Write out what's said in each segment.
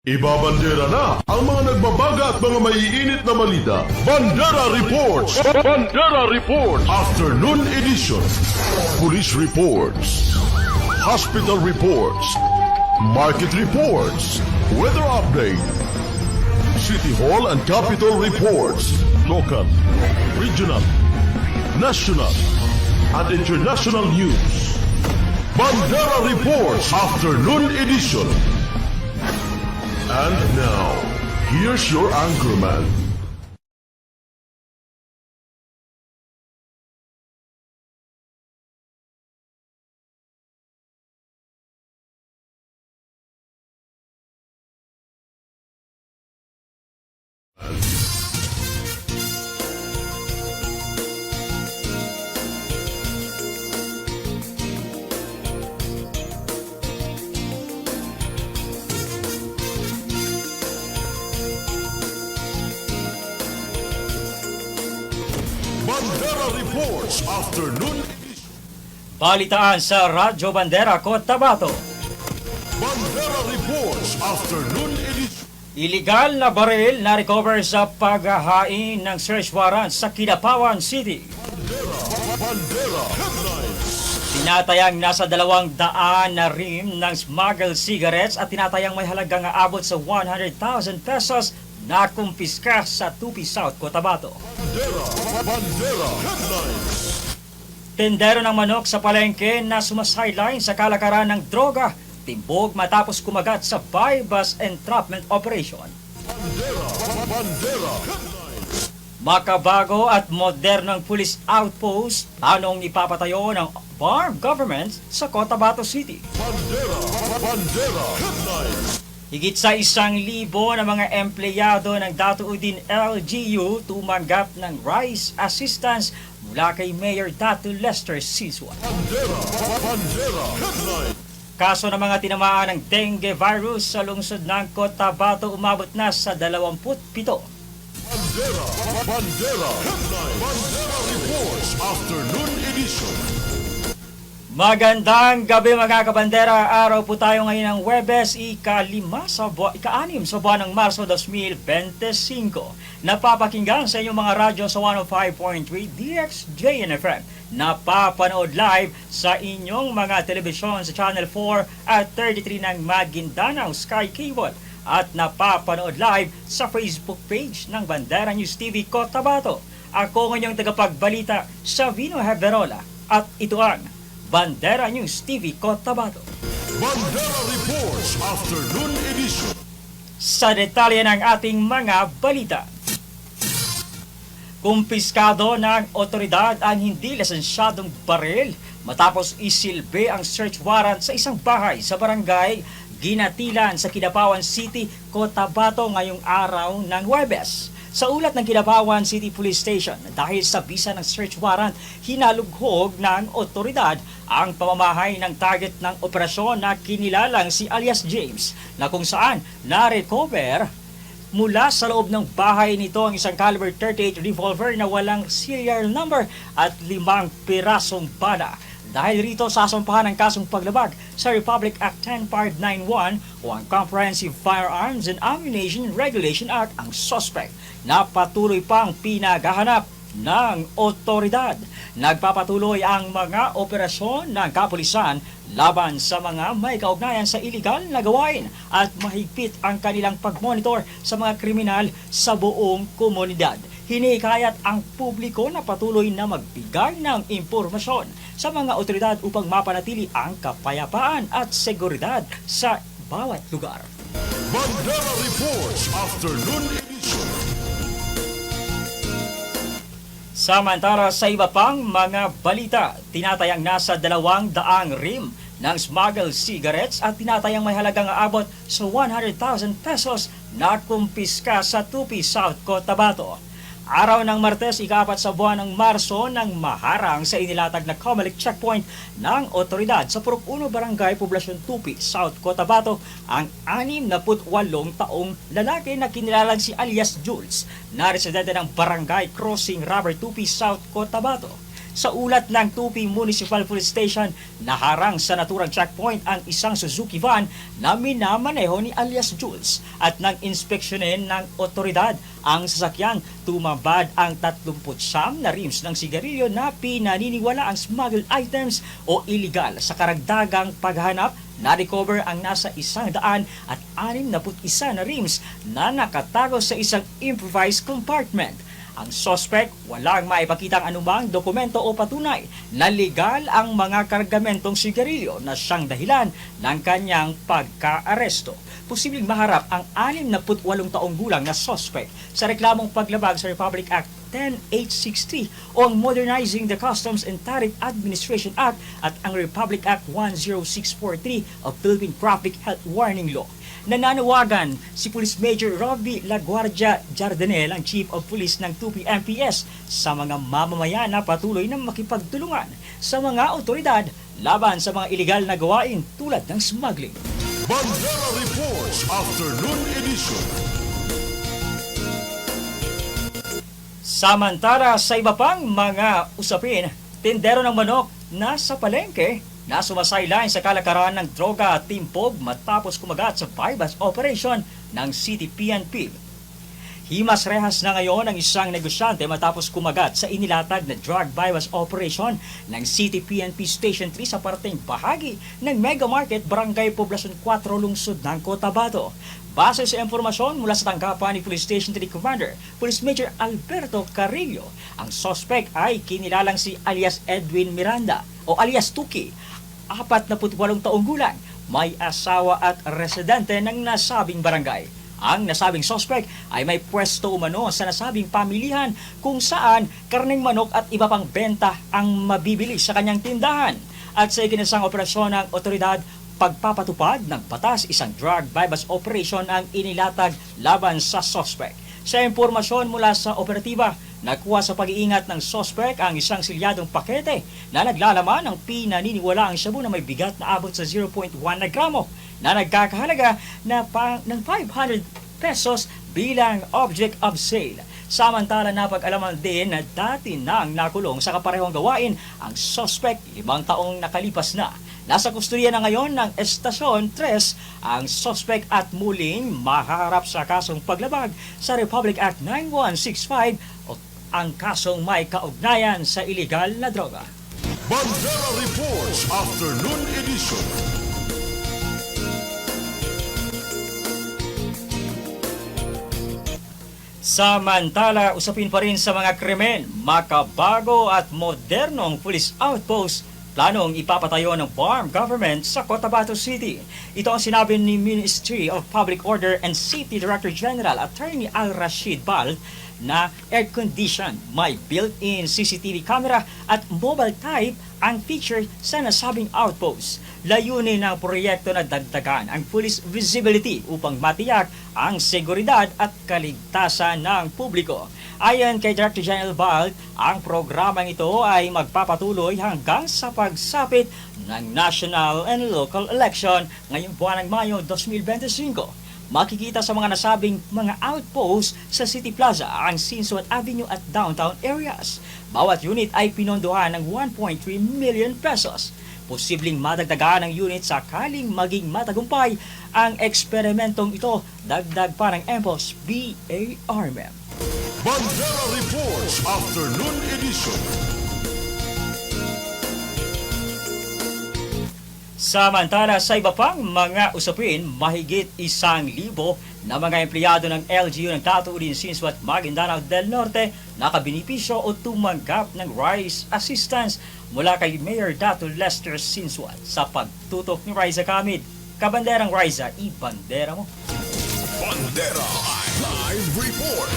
Ibabandera na ang mga nagbabaga at mga maiinit na balita. Bandera Reports! Bandera Reports! Afternoon Edition. Police Reports. Hospital Reports. Market Reports. Weather Update. City Hall and Capitol Reports. Local, regional, national, and international news. Bandera Reports Afternoon Edition. And now, here's your anchorman. Bandera Reports Afternoon Edition. Balitaan sa Radyo Bandera, Cotabato. Bandera Reports Afternoon Edition. Iligal na baril na recover sa paghahain ng search warrant sa Kidapawan City. Bandera Headlines. Tinatayang nasa 200 na rim ng smuggled cigarettes at tinatayang may halagang aabot sa 100,000 pesos na kumpiska sa Tupi South, Cotabato. Bandera Headlines. Tendero ng manok sa palengke na sumasideline sa kalakaran ng droga, timbog matapos kumagat sa buy-bust entrapment operation. Bandera Headlines. Makabago at modernong police outpost, tanong ipapatayo ng Barm Government sa Cotabato City. Bandera Headlines. Higit sa 1,000 na mga empleyado ng Datuudin LGU tumanggap ng rice assistance mula kay Mayor Datu Lester Siswa. Bandera Headlines. Kaso ng mga tinamaan ng dengue virus sa lungsod ng Cotabato umabot na sa 27. Bandera Headlines. Bandera Reports Afternoon Edition. Magandang gabi mga kabandera. Araw po tayo ngayon ng Huwebes, ika-6 sa buwan ng Marso 2025. Napapakinggan sa inyong mga radyo sa 105.3 DXJNFM. Napapanood live sa inyong mga telebisyon sa Channel 4 at 33 ng Maguindanao Sky Cable. At napapanood live sa Facebook page ng Bandera News TV Cotabato. Ako ngayong tagapagbalita sa Vino Heverola at ito ang Bandera News TV Cotabato. Bandera Reports Afternoon Edition. Sa detalye ng ating mga balita. Kumpiskado ng otoridad ang hindi lisensyadong baril matapos isilbi ang search warrant sa isang bahay sa barangay Ginatilan sa Kidapawan City, Cotabato ngayong araw ng Huwebes. Sa ulat ng Kidapawan City Police Station, dahil sa bisa ng search warrant, hinalughog ng otoridad ang pamamahay ng target ng operasyon na kinilalang si alias James, na kung saan na-recover mula sa loob ng bahay nito ang isang caliber 38 revolver na walang serial number at 5 pirasong bala. Dahil rito sasampahan ng kasong paglabag sa Republic Act 10 Part 91 o ang Comprehensive Firearms and Ammunition Regulation Act ang suspect na patuloy pang pinaghahanap ng otoridad. Nagpapatuloy ang mga operasyon ng kapulisan laban sa mga may kaugnayan sa iligal na gawain at mahigpit ang kanilang pagmonitor sa mga kriminal sa buong komunidad. Hinikayat ang publiko na patuloy na magbigay ng impormasyon sa mga otoridad upang mapanatili ang kapayapaan at seguridad sa bawat lugar. Bandera Reports Afternoon Edition. Samantala sa iba pang mga balita, tinatayang nasa 200 rim ng smuggled cigarettes at tinatayang may halagang aabot sa 100,000 pesos na kumpiska sa Tupi South, Cotabato. Araw ng Martes, ika-4 sa buwan ng Marso nang maharang sa inilatag na Comelec checkpoint ng otoridad sa Purok 1 Barangay Poblasyon Tupi, South Cotabato ang 68 taong lalaki na kinilalang si alias Jules na residente ng Barangay Crossing Rubber Tupi, South Cotabato. Sa ulat ng Tupi Municipal Police Station, naharang sa naturang checkpoint ang isang Suzuki van na minamaneho ni alias Jules at nang inspeksyonin ng otoridad ang sasakyan, tumambad ang 39 na rims ng sigarilyo na pinaniniwala ang smuggled items o illegal. Sa karagdagang paghanap, na-recover ang nasa 161 na rims na nakatago sa isang improvised compartment. Ang suspect walang maipakitang anumang dokumento o patunay na legal ang mga kargamentong sigarilyo na siyang dahilan ng kanyang pagka-aresto. Posibleng maharap ang 68 taong gulang na suspect sa reklamong paglabag sa Republic Act 10863 o ang Modernizing the Customs and Tariff Administration Act at ang Republic Act 10643 of Philippine Traffic Health Warning Law. Nananawagan si Police Major Robbie Laguardia Jardanel, ang Chief of Police ng Tupi MPS, sa mga mamamayan na patuloy na makipagtulungan sa mga otoridad laban sa mga iligal na gawain tulad ng smuggling. Bandera Reports Afternoon Edition. Samantala sa iba pang mga usapin, tindero ng manok na sa palengke na sumasaylain sa kalakaran ng droga at timpog matapos kumagat sa bypass operation ng City PNP. Himas rehas na ngayon ang isang negosyante matapos kumagat sa inilatag na drug bypass operation ng City PNP Station 3 sa parteng bahagi ng Mega Market, Barangay Poblacion 4, lungsod ng Cotabato. Base sa impormasyon mula sa tanggapan ni Police Station 3 Commander, Police Major Alberto Carrillo, ang suspect ay kinilalang si alias Edwin Miranda o alias Tuki, 48 taong gulang, may asawa at residente ng nasabing barangay. Ang nasabing suspect ay may pwesto umano sa nasabing pamilihan kung saan karneng manok at iba pang benta ang mabibili sa kanyang tindahan. At sa ikinasang operasyon ng otoridad, pagpapatupad ng batas, isang drug bypass operation ang inilatag laban sa suspect. Sa impormasyon mula sa operatiba, nakuha sa pag-iingat ng suspect ang isang silyadong pakete na naglalaman ng pinaniniwalaang shabu na may bigat na abot sa 0.1 na gramo na nagkakahalaga ng 500 pesos bilang object of sale. Samantala, napag-alaman din na dati nang nakulong sa kaparehong gawain ang suspect 5 taong nakalipas na. Nasa kustodiya na ngayon ng Estasyon 3 ang suspect at muling maharap sa kasong paglabag sa Republic Act 9165 o ang kasong may kaugnayan sa iligal na droga. Bandera Reports Afternoon Edition. Samantala, usapin pa rin sa mga krimen, makabago at modernong police outpost planong ipapatayo ng Barm Government sa Cotabato City. Ito ang sinabi ni Ministry of Public Order and City Director General Attorney Al Rashid Bal na air-conditioned, may built-in CCTV camera at mobile type ang feature sa nasabing outpost. Layunin ng proyekto na dagdagan ang police visibility upang matiyak ang seguridad at kaligtasan ng publiko. Ayon kay Director General Bal, ang programang ito ay magpapatuloy hanggang sa pagsapit ng national and local election ngayong buwan ng Mayo 2025. Makikita sa mga nasabing mga outposts sa City Plaza, ang Sinsuat Avenue at downtown areas. Bawat unit ay pinondohan ng 1.3 million pesos. Posibleng madagdagan ng unit sakaling maging matagumpay ang eksperimentong ito, dagdag pa ng EMPOS BARMM. Bandera Reports Afternoon Edition. Samantala sa iba pang mga usapin, mahigit 1,000 na mga empleyado ng LGU ng Tatuudin Sinsuat Maguindanao del Norte nakabinipisyo o tumanggap ng RISE assistance mula kay Mayor Dato Lester Sinsuat. Sa pagtutok ni Riza Kamid, kabanderang Riza, ibandera mo. Bandera Live Report.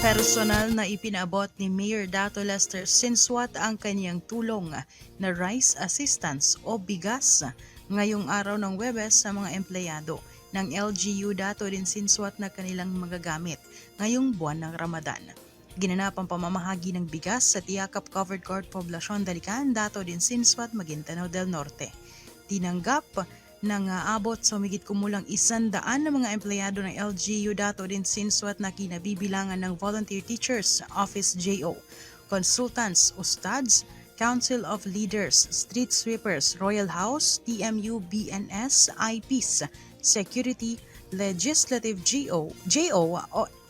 Personal na ipinaabot ni Mayor Dato Lester Sinsuat ang kanyang tulong na rice assistance o bigas ngayong araw ng Huwebes sa mga empleyado ng LGU Dato din Sinsuat na kanilang magagamit ngayong buwan ng Ramadan. Ginanap ang pamamahagi ng bigas sa Tiyakap Covered Court Poblacion Dalican, Dato din Sinsuat, Maguindanao del Norte. Tinanggap nang aabot sa humigit kumulang 100 na mga empleyado ng LGU Dato din Sinsuat na kinabibilangan ng Volunteer Teachers Office JO, consultants, ustads, Council of Leaders, Street Sweepers, Royal House, TMU, BNS, IPs, Security, Legislative JO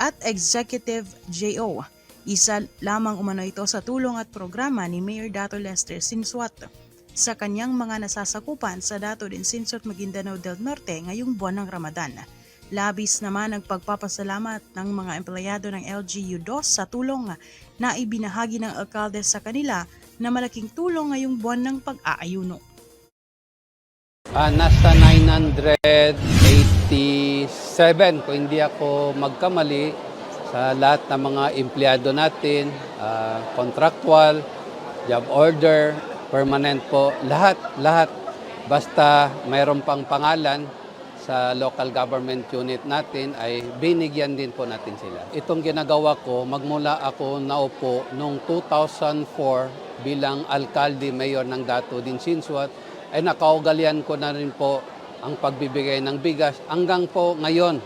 at Executive JO. Isa lamang umano ito sa tulong at programa ni Mayor Dato Lester Sinsuat sa kanyang mga nasasakupan sa Dato din Sinsuat, Maguindanao del Norte ngayong buwan ng Ramadan. Labis naman ang pagpapasalamat ng mga empleyado ng LGU2 sa tulong na ibinahagi ng alkalde sa kanila na malaking tulong ngayong buwan ng pag-aayuno. Nasa 987 kung hindi ako magkamali sa lahat ng mga empleyado natin, contractual, job order, permanent po, lahat. Basta mayroon pang pangalan sa local government unit natin ay binigyan din po natin sila. Itong ginagawa ko, magmula ako naupo noong 2004 bilang alkalde mayor ng Dato din Sinsuat, ay nakaugalian ko na rin po ang pagbibigay ng bigas hanggang ngayon,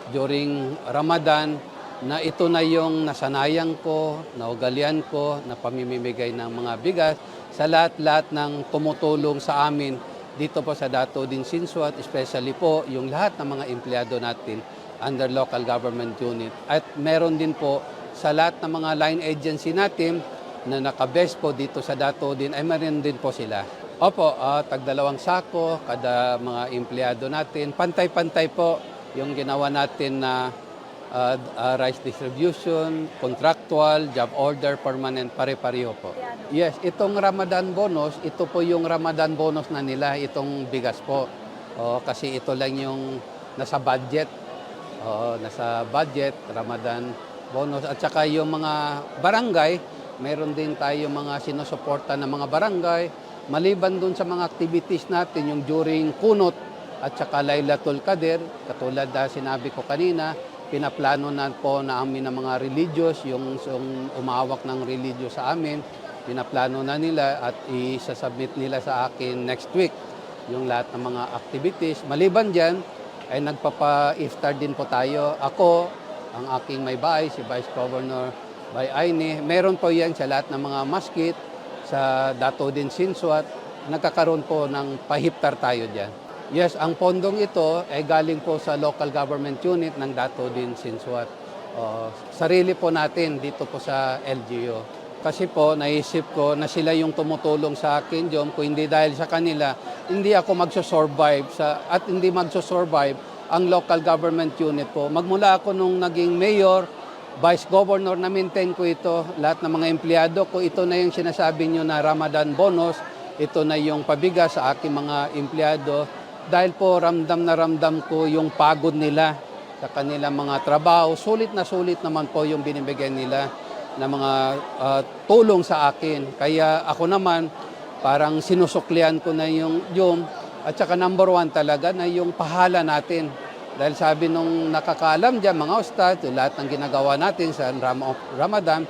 during Ramadan, na ito na yung nasanayan ko, naugalian ko, na pamimigay ng mga bigas sa lahat-lahat ng tumutulong sa amin dito po sa Dato din Sinsuat, especially po yung lahat ng mga empleyado natin under local government unit. At meron din po sa lahat ng mga line agency natin na nakabest po dito sa Dato din, ay meron din po sila. Opo, tag-2 sako kada mga empleyado natin. Pantay-pantay po yung ginawa natin na rice distribution, contractual, job order, permanent, pare-pareho po. Yes, itong Ramadan bonus, ito po yung Ramadan bonus na nila, itong bigas po. Kasi ito lang yung nasa budget. Nasa budget, Ramadan bonus. At saka yung mga barangay, mayroon din tayo mga sinusuporta ng mga barangay. Maliban dun sa mga activities natin, yung during kunot at saka Laylatul Qadr, katulad na sinabi ko kanina, pinaplano na po namin ng mga religious, yung umawak ng religious sa amin, pinaplano na nila at isasubmit nila sa akin next week yung lahat ng mga activities. Maliban dyan, ay nagpapa-iftar din po tayo. Ako, ang aking may bahay, si Vice Governor Bayaini, meron po yan sa lahat ng mga maskit, sa Dato din Sinsuat, nagkakaroon po ng pahiftar tayo dyan. Yes, ang pondong ito ay galing po sa local government unit ng Dato din Sinsuat. Sarili po natin dito po sa LGU. Kasi po, naisip ko na sila yung tumutulong sa akin, Jom. Kung hindi dahil sa kanila, hindi ako magsusurvive at hindi magsusurvive ang local government unit po. Magmula ako nung naging mayor, Vice Governor, na-maintain ko ito, lahat ng mga empleyado ko, ito na yung sinasabi nyo na Ramadan bonus, ito na yung pabigas sa aking mga empleyado. Dahil po ramdam na ramdam ko yung pagod nila sa kanilang mga trabaho. Sulit na sulit naman po yung binibigyan nila na mga tulong sa akin. Kaya ako naman, parang sinusuklian ko na yung at saka number 1 talaga na yung pahala natin. Dahil sabi nung nakakaalam dyan, mga ustad, lahat ng ginagawa natin sa Ramadan,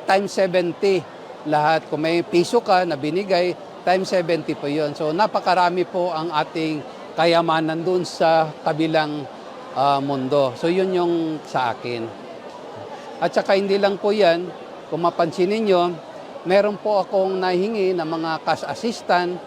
times 70 lahat. Kung may piso ka na binigay, times 70 po yun. So napakarami po ang ating kayamanan dun sa kabilang mundo. So yun yung sa akin. At saka hindi lang po yan, kung mapansin ninyo, meron po akong nahingi ng mga cash assistant.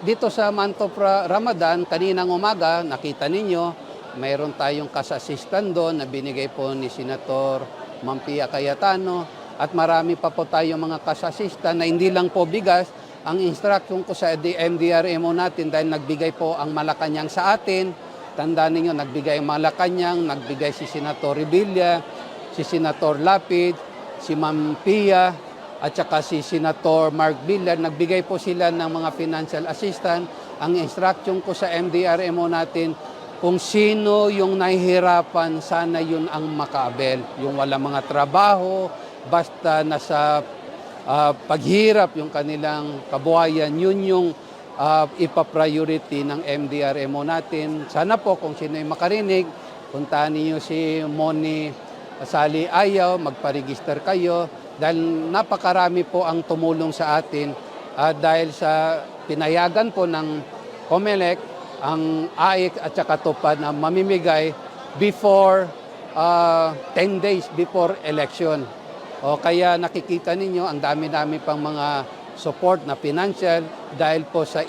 Dito sa month of Ramadan, kaninang umaga, nakita ninyo, mayroon tayong cash assistant doon na binigay po ni Senator Mampia Cayetano at marami pa po tayong mga cash assistant na hindi lang po bigas. Ang instruction ko sa MDRMO natin dahil nagbigay po ang Malacanang sa atin. Tandaan ninyo, nagbigay ang Malacanang, nagbigay si Senator Revilla, si Senator Lapid, si Mampia at saka si Senator Mark Villar. Nagbigay po sila ng mga financial assistant. Ang instruction ko sa MDRMO natin, kung sino yung nahihirapan, sana yun ang makaabel. Yung walang mga trabaho, basta nasa paghirap yung kanilang kabuhayan, yun yung ipa-priority ng MDRMO natin. Sana po kung sino yung makarinig, puntahan niyo si Moni Sali Ayaw, magpa-register kayo. Dahil napakarami po ang tumulong sa atin dahil sa pinayagan po ng COMELEC, ang AIC at saka TUPAD na mamimigay before 10 days before election. O kaya nakikita ninyo, ang dami-dami pang mga support na financial dahil po sa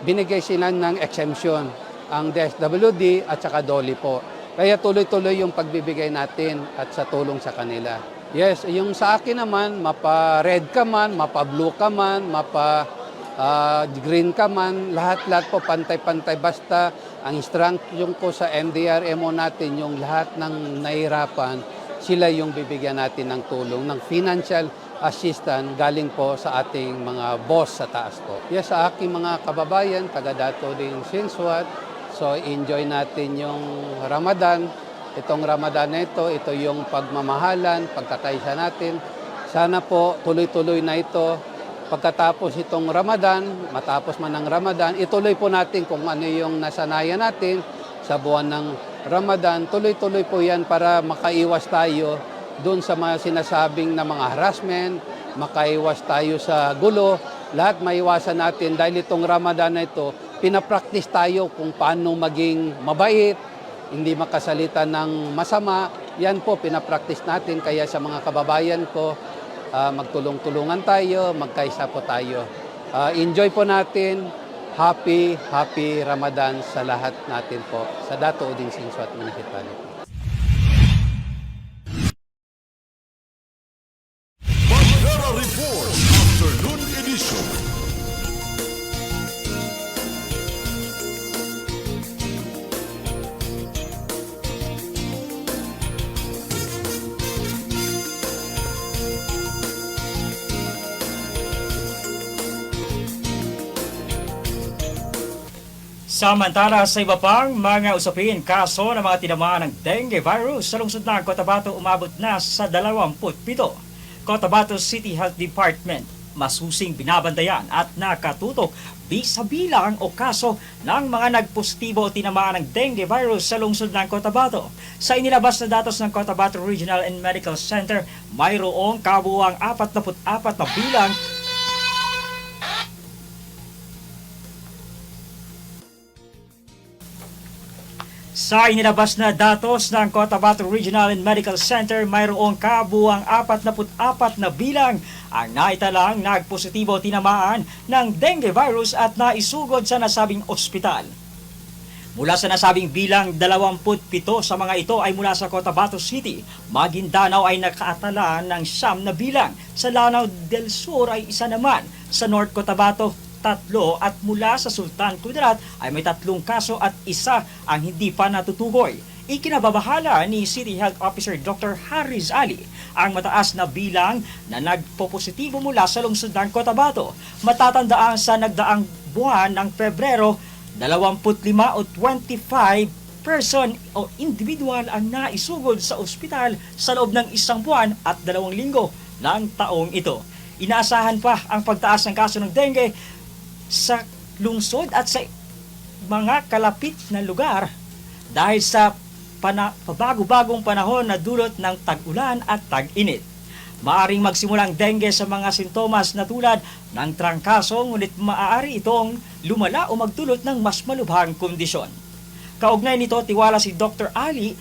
binigay sila ng exemption ang DSWD at saka DOLE po. Kaya tuloy-tuloy yung pagbibigay natin at sa tulong sa kanila. Yes, yung sa akin naman, mapa-red ka man, mapa-blue ka man, mapa-green ka man, lahat-lahat po pantay-pantay. Basta ang instruction ko sa MDRMO natin, yung lahat ng nahihirapan, sila yung bibigyan natin ng tulong, ng financial assistance galing po sa ating mga boss sa taas po. Yes, sa aking mga kababayan, taga-Dato din Sinswat, so enjoy natin yung Ramadan. Itong Ramadan na ito yung pagmamahalan, pagkakaisa natin. Sana po tuloy-tuloy na ito. Pagkatapos itong Ramadan, matapos man ng Ramadan, ituloy po natin kung ano yung nasanayan natin sa buwan ng Ramadan. Tuloy-tuloy po yan para makaiwas tayo doon sa mga sinasabing na mga harassment, makaiwas tayo sa gulo. Lahat maiwasan natin dahil itong Ramadan na ito, pinapractice tayo kung paano maging mabait, hindi makasalita ng masama. Yan po, pinapractice natin. Kaya sa mga kababayan ko, magtulong-tulungan tayo, magkaisa po tayo. Enjoy po natin. Happy Ramadan sa lahat natin po sa Dato Uding Sinswat Municipality. Bandera Reports Afternoon Edition. Samantala sa iba pang mga usapin, kaso ng mga tinamaan ng dengue virus sa lungsod ng Cotabato umabot na sa 27. Cotabato City Health Department masusing binabandayan at nakatutok sa bilang o kaso ng mga nagpositibo o tinamaan ng dengue virus sa lungsod ng Cotabato. Sa inilabas na datos ng Cotabato Regional and Medical Center, mayroong kabuuang 44 na bilang Sa inilabas na datos ng Cotabato Regional and Medical Center, mayroong kabuuang 44 na bilang ang naitalang nagpositibo tinamaan ng dengue virus at naisugod sa nasabing ospital. Mula sa nasabing bilang, 27 sa mga ito ay mula sa Cotabato City. Maguindanao ay nakaatala ng 9 na bilang. Sa Lanao del Sur ay 1 naman. Sa North Cotabato, 3 at mula sa Sultan Kudarat ay may 3 kaso at 1 ang hindi pa natutukoy. Ikinababahala ni City Health Officer Dr. Harris Ali ang mataas na bilang na nagpopositibo mula sa lungsod ng Cotabato. Matatandaan sa nagdaang buwan ng Pebrero, 25 o 25 person o individual ang naisugod sa ospital sa loob ng 1 buwan at 2 linggo ng taong ito. Inaasahan pa ang pagtaas ng kaso ng dengue sa lungsod at sa mga kalapit na lugar dahil sa pabago-bagong panahon na dulot ng tag-ulan at tag-init. Maaring magsimula ang dengue sa mga sintomas na tulad ng trangkaso, ngunit maaari itong lumala o magdulot ng mas malubhang kondisyon. Kaugnay nito, tiwala si Dr. Ali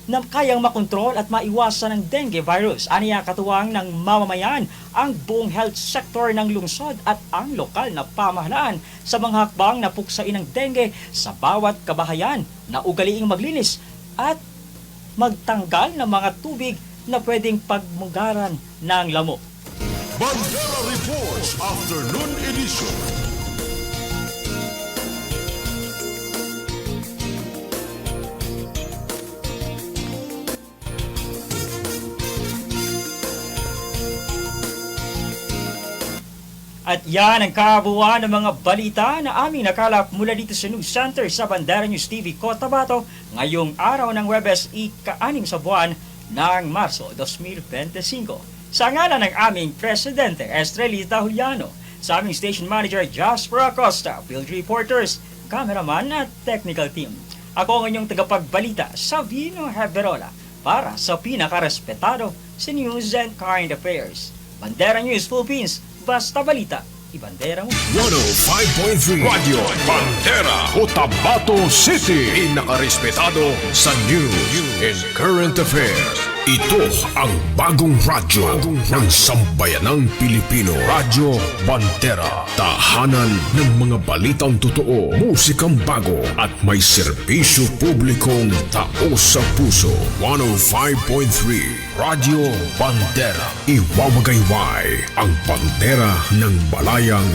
na kayang makontrol at maiwasan ng dengue virus. Aniya katuwang ng mamamayan ang buong health sector ng lungsod at ang lokal na pamahalaan sa mga hakbang na puksain ng dengue sa bawat kabahayan na ugaliing maglinis at magtanggal ng mga tubig na pwedeng pagmugaran ng lamok. Bandera Reports Afternoon Edition. At yan ang kabuuan ng mga balita na aming nakalap mula dito sa News Center sa Bandera News TV Cotabato ngayong araw ng Huwebes, ika-6 sa buwan ng Marso 2025. Sa ngalan ng aming Presidente Estrelita Juliano, sa aming Station Manager Jasper Acosta, field reporters, cameraman at technical team. Ako ang inyong tagapagbalita, Savino Heberola, para sa pinakarespetado sa News and Current Affairs. Bandera News Philippines, basta balita, ibandera mo. 105.3 Radio Bandera Cotabato City. Inakarespetado sa news and current affairs. Ito ang bagong radyo ng sambayanang Pilipino. Radyo Bandera. Tahanan ng mga balitang totoo, musikang bago at may serbisyo publikong tao sa puso. 105.3 Radyo Bandera. Iwawagayway ang bandera ng balayang